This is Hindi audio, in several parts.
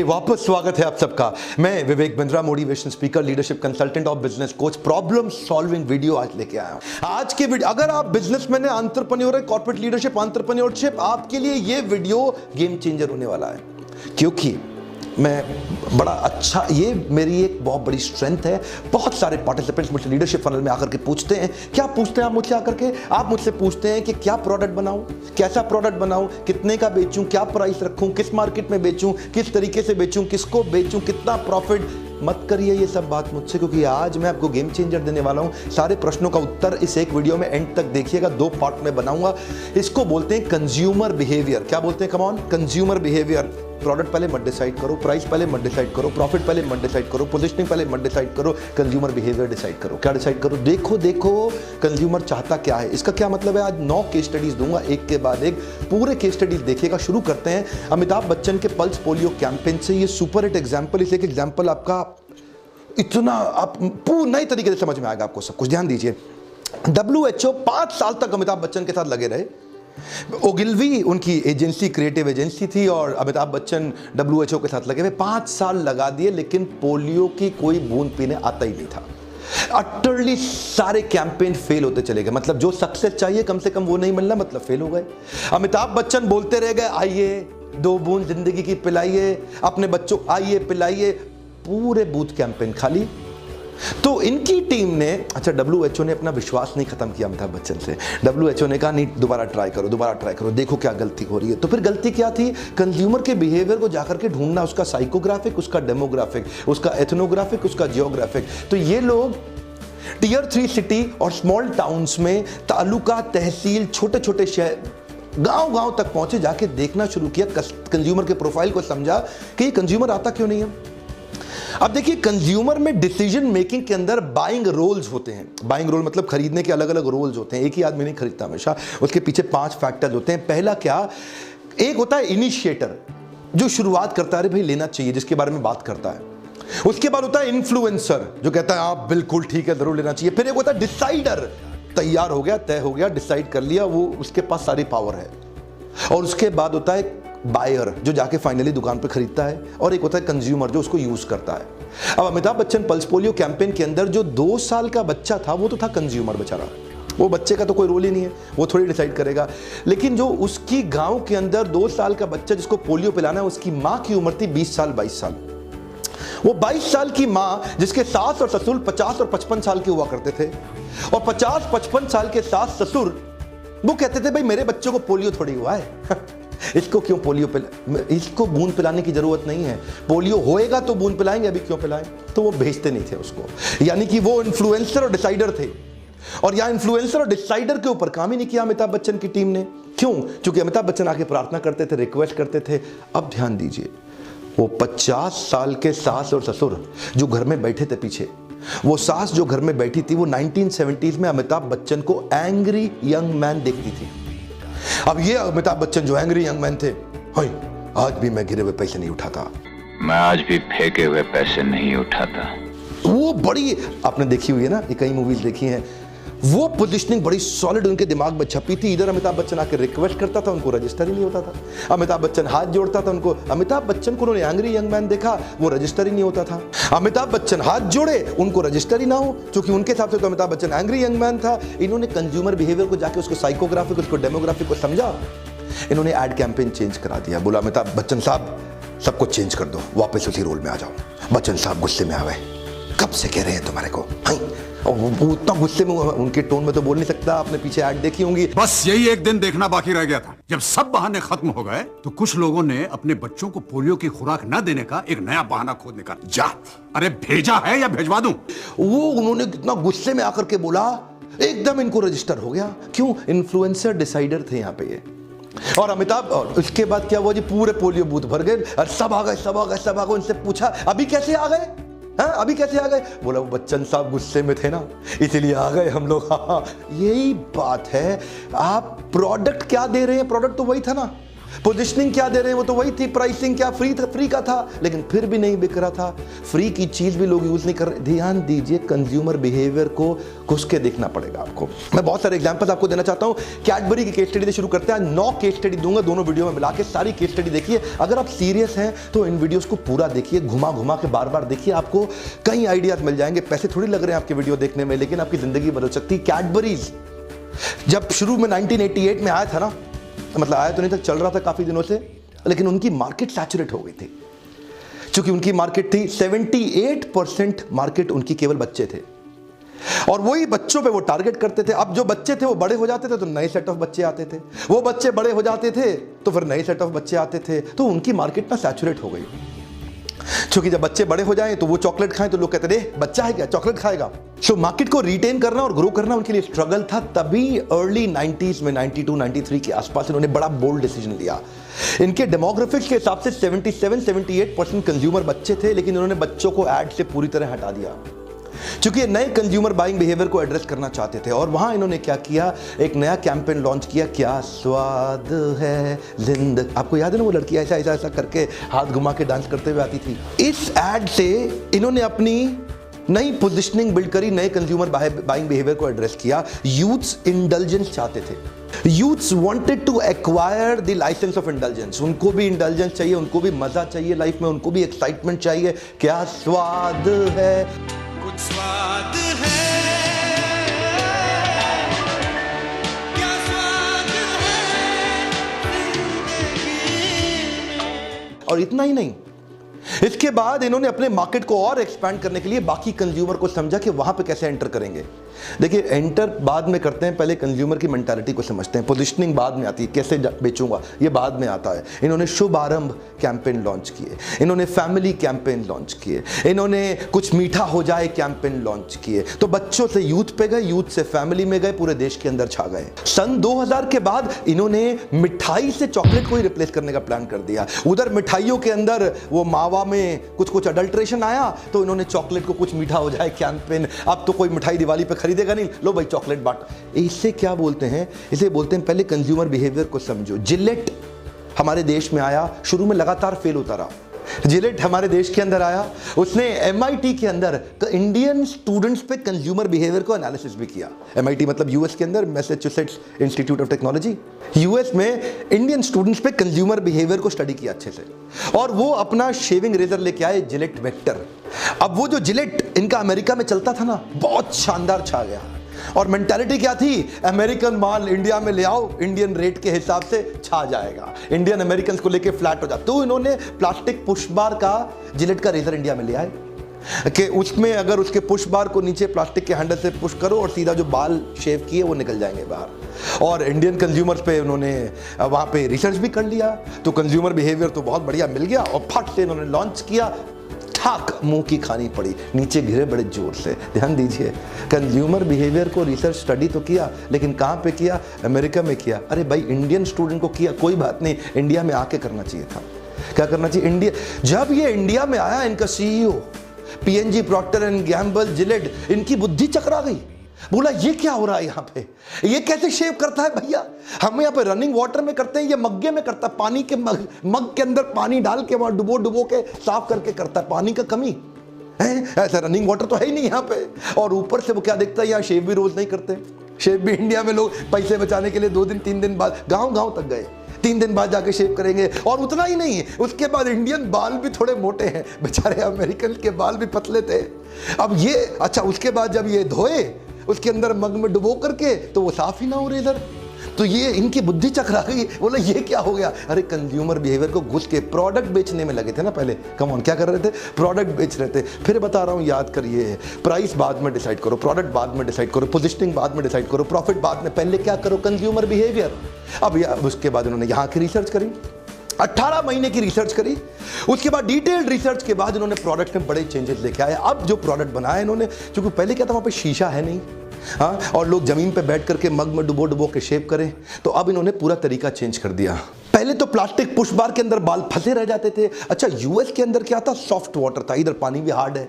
वापस स्वागत है आप सबका। मैं Vivek Bindra, motivation speaker, leadership consultant और business coach, problem solving video आज लेके आया हूं। आज के वीडियो, अगर आप बिजनेसमैन है, एंटरप्रेन्योर है, कॉर्पोरेट लीडरशिप, एंटरप्रेन्योरशिप, आपके लिए ये वीडियो गेम चेंजर होने वाला है। क्योंकि मैं बड़ा अच्छा, ये मेरी एक बहुत बड़ी स्ट्रेंथ है। बहुत सारे पार्टिसिपेंट्स मुझसे लीडरशिप फनल में आकर के पूछते हैं, क्या पूछते हैं आप मुझसे आकर के? आप मुझसे पूछते हैं कि क्या प्रोडक्ट बनाऊं, कैसा प्रोडक्ट बनाऊं, कितने का बेचूं, क्या प्राइस रखूं, किस मार्केट में बेचूं, किस तरीके से बेचूं, किसको बेचूं, कितना प्रॉफिट। मत करिए ये सब बात मुझसे, क्योंकि आज मैं आपको गेम चेंजर देने वाला हूं। सारे प्रश्नों का उत्तर इस एक वीडियो में एंड तक देखिएगा। 2 पार्ट में बनाऊंगा। इसको बोलते हैं कंज्यूमर बिहेवियर। क्या बोलते हैं? Come on, consumer behaviour. Product पहले मत डिसाइड करो, प्राइस पहले मत डिसाइड करो, प्रॉफिट पहले मत डिसाइड करो, पोजीशनिंग पहले मत डिसाइड करो, कंज्यूमर बिहेवियर डिसाइड करो। क्या डिसाइड करो? देखो कंज्यूमर चाहता क्या है। इसका क्या मतलब है? आज 9 केस स्टडीज दूंगा, एक के बाद एक। पूरे केस स्टडीज देखिएगा। शुरू करते हैं अमिताभ बच्चन के पल्स पोलियो कैंपेन से। ये सुपर हिट एग्जाम्पल, इस एक एग्जाम्पल आपका इतना आप पूर्ण नए तरीके से समझ में आएगा आपको सब कुछ। ध्यान दीजिए। WHO 5 साल तक अमिताभ बच्चन के साथ लगे रहे। ओगिलवी उनकी एजेंसी, क्रिएटिव एजेंसी थी, और अमिताभ बच्चन WHO के साथ लगे हुए 5 साल लगा दिए, लेकिन पोलियो की कोई बूंद पीने आता ही नहीं था। अटरली सारे कैंपेन फेल होते चले गए। मतलब जो सक्सेस चाहिए कम से कम वो नहीं मिलना, मतलब फेल हो गए। अमिताभ बच्चन बोलते रह गए, आइए 2 बूंद जिंदगी की पिलाइए अपने बच्चों, आइए पिलाइए। पूरे बूथ कैंपेन खाली। तो इनकी टीम ने, अच्छा, WHO ने अपना विश्वास नहीं खत्म किया अमिताभ बच्चन से। WHO ने कहा नहीं, दोबारा ट्राई करो, देखो क्या गलती हो रही है। तो फिर गलती क्या थी? कंज्यूमर के बिहेवियर को जाकर के ढूंढना, उसका साइकोग्राफिक, उसका डेमोग्राफिक, उसका एथनोग्राफिक, उसका जियोग्राफिक। तो ये लोग Tier 3 सिटी और स्मॉल टाउन्स में, तालुका, तहसील, छोटे छोटे शहर, गांव तक पहुंचे, जाके देखना शुरू किया, कंज्यूमर के प्रोफाइल को समझा कि ये कंज्यूमर आता क्यों नहीं है। अब देखिए, कंज्यूमर में डिसीजन मेकिंग के अंदर बाइंग रोल्स होते हैं। बाइंग रोल मतलब खरीदने के अलग अलग रोल्स होते हैं। एक ही आदमी नहीं खरीदता हमेशा, उसके पीछे 5 फैक्टर्स होते हैं। पहला क्या? एक होता है इनिशिएटर, जो शुरुआत करता है, भाई लेना चाहिए, जिसके बारे में बात करता है। उसके बाद होता है इन्फ्लुएंसर, जो कहता है आप बिल्कुल ठीक है, जरूर लेना चाहिए। फिर एक होता है डिसाइडर, तैयार हो गया, तय हो गया, डिसाइड कर लिया, वो उसके पास सारी पावर है। और उसके बाद होता है बायर, जो जाके फाइनली दुकान पे खरीदता है। और एक होता है कंज्यूमर, जो उसको यूज करता है। अब Amitabh Bachchan pulse polio campaign के अंदर जो 2 साल का बच्चा था, वो तो था कंज्यूमर बेचारा। वो बच्चे का तो कोई रोल ही नहीं है, वो थोड़ी डिसाइड करेगा। लेकिन जो उसकी गांव के अंदर 2 साल का बच्चा जिसको पोलियो पिलाना है, उसकी मां की उम्र थी 20 साल 22 साल। वो 22 साल की मां, जिसके सास और ससुर 50 और 55 साल के हुआ करते थे, और 50-55 साल के सास ससुर वो कहते थे, भाई मेरे बच्चों को पोलियो थोड़ी हुआ है, इसको क्यों पोलियो इसको बूंद पिलाने की जरूरत नहीं है, पोलियो होएगा तो बूंद पिलाएंगे, अभी क्यों पिलाएं। तो वो भेजते नहीं थे उसको। यानी कि वो इन्फ्लुएंसर और डिसाइडर थे। और यहां इन्फ्लुएंसर और डिसाइडर के ऊपर काम ही नहीं किया अमिताभ बच्चन की टीम ने। क्यों? क्योंकि अमिताभ बच्चन आके प्रार्थना करते थे, रिक्वेस्ट करते थे। अब ध्यान दीजिए, वो 50 साल के सास और ससुर जो घर में बैठे थे पीछे, वो सास जो घर में बैठी थी, वो 1970s में अमिताभ बच्चन को एंग्री यंग मैन देखती थी। अब ये अमिताभ बच्चन जो एंग्री यंग मैन थे, आज भी मैं गिरे हुए पैसे नहीं उठाता, मैं आज भी फेंके हुए पैसे नहीं उठाता। वो बड़ी, आपने देखी हुई है ना, ये कई मूवीज देखी हैं। वो पोजीशनिंग बड़ी सॉलिड उनके दिमाग में छपी थी। इधर अमिताभ बच्चन आके रिक्वेस्ट करता था, उनको रजिस्टर ही नहीं होता था। अमिताभ बच्चन हाथ जोड़ता था, उनको, अमिताभ बच्चन को उन्होंने एंग्री यंग मैन देखा, वो रजिस्टर ही नहीं होता था। अमिताभ बच्चन हाथ जोड़े, उनको रजिस्टर ही ना हो, क्योंकि उनके हिसाब से तो Amitabh Bachchan angry young man था। इन्होंने कंज्यूमर बिहेवियर को जाके, उसको साइकोग्राफिक, उसको डेमोग्राफिक को समझा। इन्होंने एड कैंपेन चेंज करा दिया। बोला अमिताभ बच्चन साहब, सब कुछ चेंज कर दो, वापस उसी रोल में आ जाओ। बच्चन साहब गुस्से में आ गए, कब से कह रहे हैं तुम्हारे को, और वो उतना गुस्से में, उनके टोन में तो बोल नहीं सकता। आपने पीछे ऐड देखी होंगी। बस यही एक दिन देखना बाकी रह गया था। जब सब बहाने खत्म हो गए, तो कुछ लोगों ने अपने बच्चों को पोलियो की खुराक न देने का एक नया बहाना खोद निकाला। जा, अरे भेजा है या भेजवा दूं? वो उन्होंने कितना गुस्से में आकर के बोला, एकदम इनको रजिस्टर हो गया। क्यों? इन्फ्लुएंसर डिसाइडर थे यहाँ पे ये। और अमिताभ, और उसके बाद क्या हुआ जी, पूरे पोलियो बूथ भर गए, और सब आ गए। उनसे पूछा, अभी कैसे आ गए? हाँ, अभी कैसे आ गए? बोला वो बच्चन साहब गुस्से में थे ना, इसीलिए आ गए हम लोग। हाँ, यही बात है। आप प्रोडक्ट क्या दे रहे हैं? प्रोडक्ट तो वही था ना। पोजिशनिंग क्या दे रहे हैं वो तो वही थी, प्राइसिंग क्या फ्री का था, लेकिन फिर भी नहीं बिक रहा था। फ्री की चीज भी लोग यूज नहीं कर रहे। ध्यान दीजिए, कंज्यूमर बिहेवियर को घुस के देखना पड़ेगा आपको। मैं बहुत सारे एग्जांपल्स आपको देना चाहता हूं। कैडबरी की केस स्टडी से शुरू करते हैं। 9 केस स्टडी दूंगा दोनों वीडियो में मिला के, सारी केस स्टडी देखिए। अगर आप सीरियस हैं तो इन वीडियोस को पूरा देखिए, घुमा घुमा के बार बार देखिए, आपको कई आइडियाज मिल जाएंगे। पैसे थोड़ी लग रहे हैं आपके वीडियो देखने में, लेकिन आपकी जिंदगी बदल सकती है। कैडबरीज जब शुरू में 1988 में आया था ना, मतलब आया तो नहीं था, चल रहा था काफी दिनों से, लेकिन उनकी मार्केट सैचुरेट हो गई थी। क्योंकि उनकी मार्केट थी 78% मार्केट उनकी केवल बच्चे थे, और वही बच्चों पे वो टारगेट करते थे। अब जो बच्चे थे वो बड़े हो जाते थे तो नए सेट ऑफ बच्चे आते थे, वो बच्चे बड़े हो जाते थे तो फिर नए सेट ऑफ बच्चे आते थे, तो उनकी मार्केट ना सैचुरेट हो गई। क्योंकि जब बच्चे बड़े हो जाएं तो वो चॉकलेट खाएं तो लोग कहते रे बच्चा है क्या, चॉकलेट खाएगा। सो मार्केट को रिटेन करना और ग्रो करना उनके लिए स्ट्रगल था। तभी अर्ली 90s में 92 93 के आसपास इन्होंने बड़ा बोल्ड डिसीजन लिया। इनके डेमोग्राफिक्स के हिसाब से 77-78% कंज्यूमर बच्चे थे, लेकिन इन्होंने बच्चों को एड से पूरी तरह हटा दिया, क्योंकि ये नए कंज्यूमर बाइंग बिहेवियर को एड्रेस करना चाहते थे। और वहां इन्होंने क्या किया, एक नया कैंपेन लॉन्च किया, क्या स्वाद है जिंदगी। आपको याद है ना वो लड़की ऐसा ऐसा ऐसा करके हाथ घुमा के डांस करते हुए आती थी। इस एड से इन्होंने अपनी नई पोजिशनिंग बिल्ड करी, नए कंज्यूमर बाइंग बिहेवियर को एड्रेस किया। यूथ्स इंडल्जेंस चाहते थे। Youths wanted to acquire the licence of indulgence. उनको भी इंडल्जेंस चाहिए, उनको भी मजा चाहिए लाइफ में, उनको भी एक्साइटमेंट चाहिए। क्या स्वाद है, कुछ स्वाद है, क्या स्वाद है जिंदगी में। और इतना ही नहीं, इसके बाद इन्होंने अपने मार्केट को और एक्सपैंड करने के लिए बाकी कंज्यूमर को समझा कि वहां पे कैसे एंटर करेंगे। देखिए, एंटर बाद में करते हैं, पहले कंज्यूमर की मेंटालिटी को समझते हैं। पोजिशनिंग बाद में आती है, कैसे बेचूंगा ये बाद में आता है। इन्होंने शुभ आरंभ कैंपेन लॉन्च किए, इन्होंने फैमिली कैंपेन लॉन्च किए, इन्होंने कुछ मीठा हो जाए कैंपेन लॉन्च किए। तो बच्चों से यूथ पे गए, यूथ से फैमिली में गए, पूरे देश के अंदर छा गए। सन 2000 के बाद इन्होंने मिठाई से चॉकलेट को ही रिप्लेस करने का प्लान कर दिया। उधर मिठाइयों के अंदर वो मावा में कुछ अडल्ट्रेशन आया, तो इन्होंने चॉकलेट को कुछ मीठा हो जाए कैंपेन। अब तो कोई मिठाई दिवाली पे खरीदेगा नहीं, लो भाई चॉकलेट बांट। इससे क्या बोलते हैं, इसे बोलते हैं पहले कंज्यूमर बिहेवियर को समझो। जिलेट हमारे देश में आया, शुरू में लगातार फेल होता रहा। जिलेट हमारे देश के अंदर आया, उसने MIT के अंदर इंडियन स्टूडेंट्स पे कंज्यूमर बिहेवियर को एनालिसिस भी किया। MIT मतलब यूएस के अंदर, Massachusetts institute of technology, US में इंडियन स्टूडेंट्स पे कंज्यूमर बिहेवियर को स्टडी किया अच्छे से, और वो अपना शेविंग रेजर लेके आए, जिलेट वेक्टर। अब वो जो जिलेट इनका अमेरिका में चलता था ना, बहुत शानदार छा गया। और मेंटालिटी क्या थी, अमेरिकन माल इंडिया में ले आओ, इंडियन रेट के हिसाब से छा जाएगा, इंडियन अमेरिकन को लेके फ्लैट हो जाता। तो इन्होंने प्लास्टिक पुश बार का जिलेट का रेजर इंडिया में ले आए कि उसमें अगर उसके पुश बार को नीचे प्लास्टिक के हैंडल से पुश करो और सीधा जो बाल शेव किए वो निकल जाएंगे बाहर। और इंडियन कंज्यूमर्स पे उन्होंने वहां पे रिसर्च भी कर लिया, तो कंज्यूमर बिहेवियर तो बहुत बढ़िया मिल गया, और फट से इन्होंने लॉन्च किया। ठाक मुंह की खानी पड़ी, नीचे गिरे बड़े जोर से। ध्यान दीजिए, कंज्यूमर बिहेवियर को रिसर्च स्टडी तो किया, लेकिन कहां पे किया, अमेरिका में किया। अरे भाई, इंडियन स्टूडेंट को किया, कोई बात नहीं, इंडिया में आके करना चाहिए था। क्या करना चाहिए, इंडिया, जब ये इंडिया में आया, इनका CEO PNG, Procter and Gamble, Gillette, इनकी बुद्धि चकरा गई। बोला ये क्या हो रहा है यहाँ पे, ये कैसे शेव करता है भैया, हम यहाँ पे रनिंग वाटर में करते हैं, ये मग्गे में करता है, पानी के मग के अंदर पानी डाल के वहां डुबो के साफ करके करता है, पानी का कमी है, ऐसा रनिंग वाटर तो है ही नहीं यहाँ पे। और ऊपर से वो क्या देखता है, यहाँ शेव भी रोज नहीं करते। शेव भी इंडिया में लोग पैसे बचाने के लिए 2 दिन 3 दिन बाद गांव तक गए, 3 दिन बाद जाके शेव करेंगे। और उतना ही नहीं, उसके बाद इंडियन बाल भी थोड़े मोटे हैं, बेचारे अमेरिकन के बाल भी पतले थे। अब ये अच्छा, उसके बाद जब ये धोए, उसके अंदर मग में डुबो करके, तो वो साफ ही ना हो रेजर। तो ये इनकी बुद्धि चकरा गई, बोला ये क्या हो गया। अरे कंज्यूमर बिहेवियर को घुस के प्रोडक्ट बेचने में लगे थे ना पहले। कम ऑन, क्या कर रहे थे, प्रोडक्ट बेच रहे थे। फिर बता रहा हूं, याद करिए, प्राइस बाद में डिसाइड करो, प्रोडक्ट बाद में डिसाइड करो, पोजिशनिंग बाद में डिसाइड करो, प्रॉफिट बाद में, पहले क्या करो, कंज्यूमर बिहेवियर। अब उसके बाद उन्होंने यहाँ की रिसर्च करी, 18 महीने की रिसर्च करी। उसके बाद डिटेल्ड रिसर्च के बाद इन्होंने प्रोडक्ट में बड़े चेंजेस लेके आए। अब जो प्रोडक्ट बनाया इन्होंने, क्योंकि पहले क्या था, वहां पे शीशा है नहीं, हाँ, और लोग जमीन पे बैठ करके मग में डुबो के शेव करें, तो अब इन्होंने पूरा तरीका चेंज कर दिया। पहले तो प्लास्टिक पुश बार के अंदर बाल फंसे रह जाते थे। अच्छा, यूएस के अंदर क्या था, सॉफ्ट वाटर था, इधर पानी भी हार्ड है,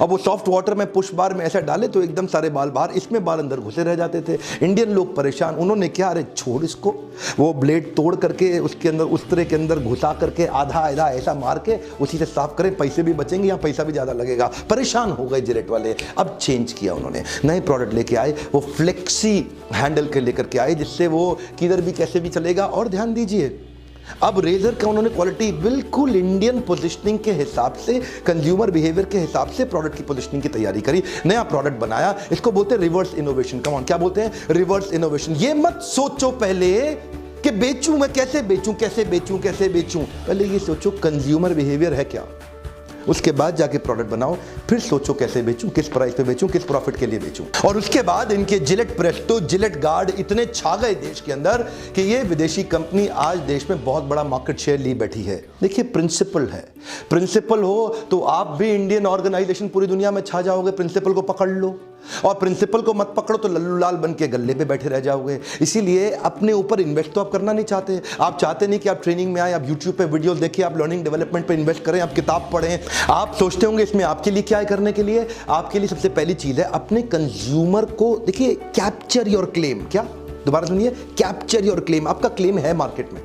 अब वो सॉफ्ट वाटर में पुश बार में ऐसा डाले तो एकदम सारे बाल बाहर, इसमें बाल अंदर घुसे रह जाते थे। इंडियन लोग परेशान, उन्होंने क्या, अरे छोड़ इसको, वो ब्लेड तोड़ करके उसके अंदर उस तरह के अंदर घुसा करके आधा आधा ऐसा मार के उसी से साफ करें, पैसे भी बचेंगे या पैसा भी ज़्यादा लगेगा। परेशान हो गए जिलेट वाले। अब चेंज किया उन्होंने, नए प्रोडक्ट लेके आए, वो फ्लेक्सी हैंडल के लेकर के आए जिससे वो किधर भी कैसे भी चलेगा। और ध्यान दीजिए, अब रेजर का उन्होंने क्वालिटी बिल्कुल इंडियन पोजीशनिंग के हिसाब से, कंज्यूमर बिहेवियर के हिसाब से प्रोडक्ट की पोजीशनिंग की तैयारी करी, नया प्रोडक्ट बनाया। इसको बोलते हैं रिवर्स इनोवेशन। कम ऑन, क्या बोलते हैं? Reverse innovation. ये मत सोचो पहले कि बेचूं मैं, कैसे बेचूं कैसे बेचूं कैसे बेचूं, पहले ये सोचो कंज्यूमर बिहेवियर है क्या, उसके बाद जाके प्रोडक्ट बनाओ, फिर सोचो कैसे बेचूं, किस प्राइस पे बेचूं, किस प्रॉफिट के लिए बेचूं। और उसके बाद इनके जिलेट प्रेस्टो, जिलेट गार्ड इतने छा गए देश के अंदर कि ये विदेशी कंपनी आज देश में बहुत बड़ा मार्केट शेयर ली बैठी है। देखिए, प्रिंसिपल है, प्रिंसिपल हो तो आप भी इंडियन ऑर्गेनाइजेशन पूरी दुनिया में छा जाओगे। प्रिंसिपल को पकड़ लो, और प्रिंसिपल को मत पकड़ो तो लल्लू लाल बन के गल्ले पे बैठे रह जाओगे। इसीलिए अपने ऊपर इन्वेस्ट तो आप करना नहीं चाहते। आप चाहते नहीं कि आप ट्रेनिंग में आए, आप यूट्यूब पे वीडियो देखिए, आप लर्निंग डेवलपमेंट पे इन्वेस्ट करें, आप किताब पढ़ें। आप सोचते होंगे इसमें आपके लिए क्या है करने के लिए। आपके लिए सबसे पहली चीज है अपने कंज्यूमर को, देखिए, कैप्चर योर क्लेम। क्या? दोबारा सुनिए, कैप्चर योर क्लेम। आपका क्लेम है मार्केट में,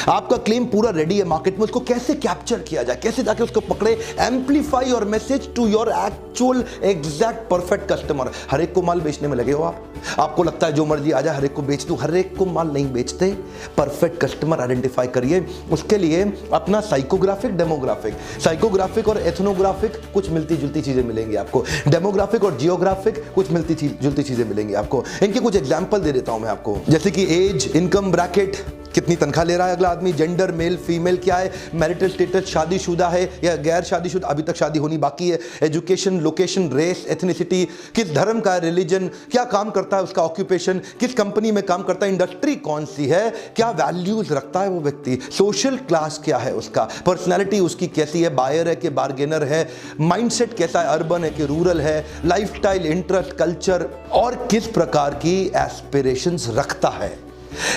आपका क्लेम पूरा रेडी है मार्केट में, उसको कैसे कैप्चर किया जाए, कैसे जाके उसको पकड़े, amplify your message to your actual exact perfect customer. हर एक को माल बेचने में लगे हो आप, आपको लगता है जो मर्जी आ जाए हर एक को बेच दूं, हर एक को माल नहीं बेचते। परफेक्ट कस्टमर आइडेंटिफाई करिए, उसके लिए अपना साइकोग्राफिक, डेमोग्राफिक, साइकोग्राफिक और एथनोग्राफिक कुछ मिलती जुलती चीजें मिलेंगी आपको, डेमोग्राफिक और जियोग्राफिक कुछ मिलती जुलती चीजें मिलेंगी आपको। इनके कुछ एग्जाम्पल दे देता हूं मैं आपको, जैसे कि एज, इनकम ब्रैकेट, कितनी तनख्वाह ले रहा है अगला आदमी, जेंडर, मेल फीमेल क्या है, मैरिटल स्टेटस, शादीशुदा है या गैर शादीशुदा, अभी तक शादी होनी बाकी है, एजुकेशन, लोकेशन, रेस, एथनिसिटी, किस धर्म का है, रिलीजन, क्या काम करता है उसका ऑक्यूपेशन, किस कंपनी में काम करता है, इंडस्ट्री कौन सी है, क्या वैल्यूज रखता है वो व्यक्ति, सोशल क्लास क्या है उसका, पर्सनैलिटी उसकी कैसी है, बायर है कि बार्गेनर है, माइंडसेट कैसा है, अर्बन है कि रूरल है, लाइफस्टाइल, इंटरेस्ट, कल्चर, और किस प्रकार की एस्पिरेशंस रखता है।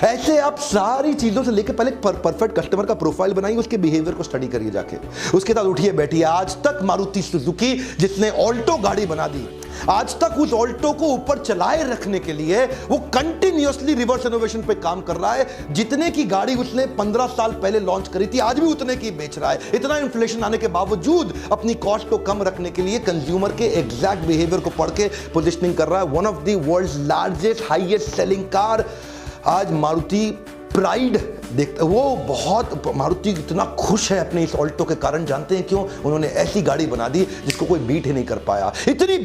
ऐसे आप सारी चीजों से लेकर पहले परफेक्ट कस्टमर का प्रोफाइल बनाइए, उसके बिहेवियर को स्टडी करिए जाके, उसके साथ उठिए बैठिए। आज तक मारुति सुजुकी जिसने ऑल्टो गाड़ी बना दी, आज तक उस ऑल्टो को ऊपर चलाए रखने के लिए वो कंटिन्यूअसली रिवर्स इनोवेशन पे काम कर रहा है। जितने की गाड़ी उसने 15 साल पहले लॉन्च करी थी, आज भी उतने की बेच रहा है। इतना इन्फ्लेशन आने के बावजूद अपनी कॉस्ट को कम रखने के लिए कंज्यूमर के एग्जैक्ट बिहेवियर को पढ़ के पोजिशनिंग कर रहा है। One of the world's largest highest selling car आज मारुति प्राइड देखते, वो बहुत, मारुति इतना खुश है अपने इस ऑल्टो के कारण। जानते हैं क्यों? उन्होंने ऐसी गाड़ी बना दी जिसको कोई बीट ही नहीं कर पाया। इतनी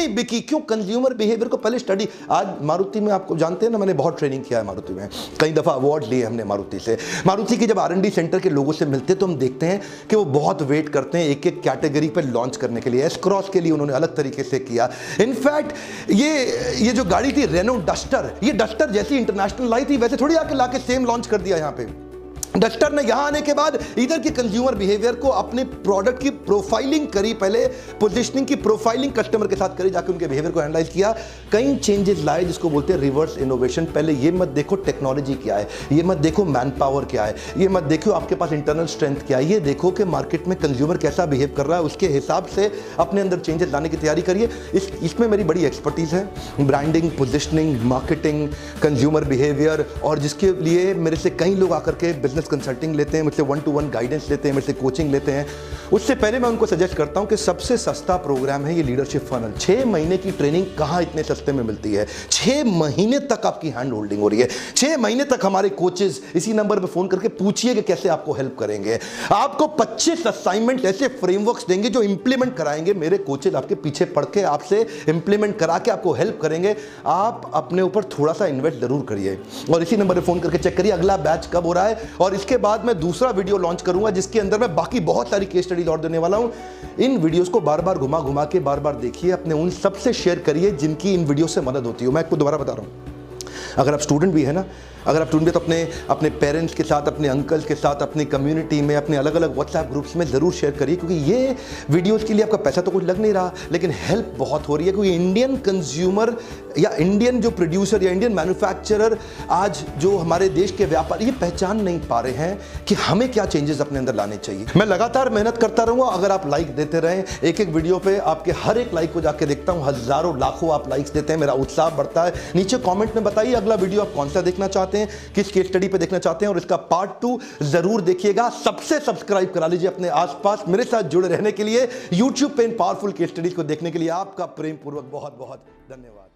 बिकी क्यों? कंज्यूमर बिहेवियर को पहले स्टडी। आज मारुति में, आपको जानते हैं ना, मैंने बहुत ट्रेनिंग किया है मारुति में, कई दफा अवार्ड लिए हमने मारुति से। मारुति की जब R&D सेंटर के लोगों से मिलते हैं तो हम देखते हैं कि वो बहुत वेट करते हैं एक एक कैटेगरी पर लॉन्च करने के लिए। एस क्रॉस के लिए उन्होंने अलग तरीके से किया। इनफैक्ट ये जो गाड़ी थी रेनो डस्टर, ये डस्टर जैसी इंटरनेशनल लाई थी वैसे थोड़ी आके लाके सेम लॉन्च कर दिया यहाँ पे। डस्टर ने यहां आने के बाद इधर के कंज्यूमर बिहेवियर को, अपने प्रोडक्ट की प्रोफाइलिंग करी, पहले पोजीशनिंग की प्रोफाइलिंग कस्टमर के साथ करी, जाके उनके बिहेवियर को एनालाइज किया, कई चेंजेस लाए जिसको बोलते हैं रिवर्स इनोवेशन। पहले ये मत देखो टेक्नोलॉजी क्या है, ये मत देखो मैन पावर क्या है, ये मत देखो आपके पास इंटरनल स्ट्रेंथ क्या है, ये देखो कि मार्केट में कंज्यूमर कैसा बिहेव कर रहा है, उसके हिसाब से अपने अंदर चेंजेस लाने की तैयारी करिए। इसमें मेरी बड़ी एक्सपर्टीज है, branding, positioning, marketing, consumer behaviour, और जिसके लिए मेरे से कई लोग आकर के बिजनेस कंसल्टिंग लेते हैं, मुझसे 1-to-1 गाइडेंस लेते हैं, मुझसे कोचिंग लेते हैं। उससे पहले मैं उनको सजेस्ट करता हूं कि सबसे सस्ता प्रोग्राम है ये लीडरशिप फनल। 6 महीने की ट्रेनिंग कहां इतने सस्ते में मिलती है। 6 महीने तक आपकी हैंड होल्डिंग हो रही है। 6 महीने तक हमारे कोचेस इसी नंबर पर फोन करके पूछिए कि कैसे आपको हेल्प करेंगे। आपको 25 असाइनमेंट ऐसे फ्रेमवर्क्स देंगे जो इंप्लीमेंट कराएंगे। मेरे कोचेस आपके पीछे पड़ के आपसे इंप्लीमेंट करा के आपको हेल्प करेंगे। आप अपने ऊपर थोड़ा सा इन्वेस्ट जरूर करिए और इसी नंबर पर फोन करके चेक करिए अगला बैच कब हो रहा है। और इसके बाद मैं दूसरा वीडियो लॉन्च करूंगा जिसके अंदर मैं बाकी बहुत सारी केस स्टडीज और देने वाला हूं। इन वीडियोस को बार बार घुमा घुमा के बार बार देखिए, अपने उन सबसे शेयर करिए जिनकी इन वीडियो से मदद होती हो। मैं आपको दोबारा बता रहा हूं, अगर आप स्टूडेंट भी है ना, अगर आप ढूंढे तो अपने पेरेंट्स के साथ, अपने अंकल्स के साथ, अपनी कम्युनिटी में, अपने अलग अलग व्हाट्सएप ग्रुप्स में ज़रूर शेयर करिए, क्योंकि ये वीडियोज़ के लिए आपका पैसा तो कुछ लग नहीं रहा, लेकिन हेल्प बहुत हो रही है। क्योंकि इंडियन कंज्यूमर या इंडियन जो प्रोड्यूसर या इंडियन मैन्युफैक्चरर आज जो हमारे देश के व्यापारी ये पहचान नहीं पा रहे हैं कि हमें क्या चेंजेस अपने अंदर लाने चाहिए। मैं लगातार मेहनत करता रहूँगा, अगर आप लाइक देते रहें, एक एक वीडियो पे आपके हर एक लाइक को जाके देखता हूँ, हज़ारों लाखों आप लाइक्स देते हैं, मेरा उत्साह बढ़ता है। नीचे कमेंट में बताइए अगला वीडियो आप कौन सा देखना चाहते हैं, किस केस स्टडी पे देखना चाहते हैं, और इसका पार्ट 2 जरूर देखिएगा। सबसे सब्सक्राइब करा लीजिए अपने आसपास। मेरे साथ जुड़े रहने के लिए, यूट्यूब पे इन पावरफुल केस स्टडीज को देखने के लिए आपका प्रेम पूर्वक बहुत बहुत धन्यवाद।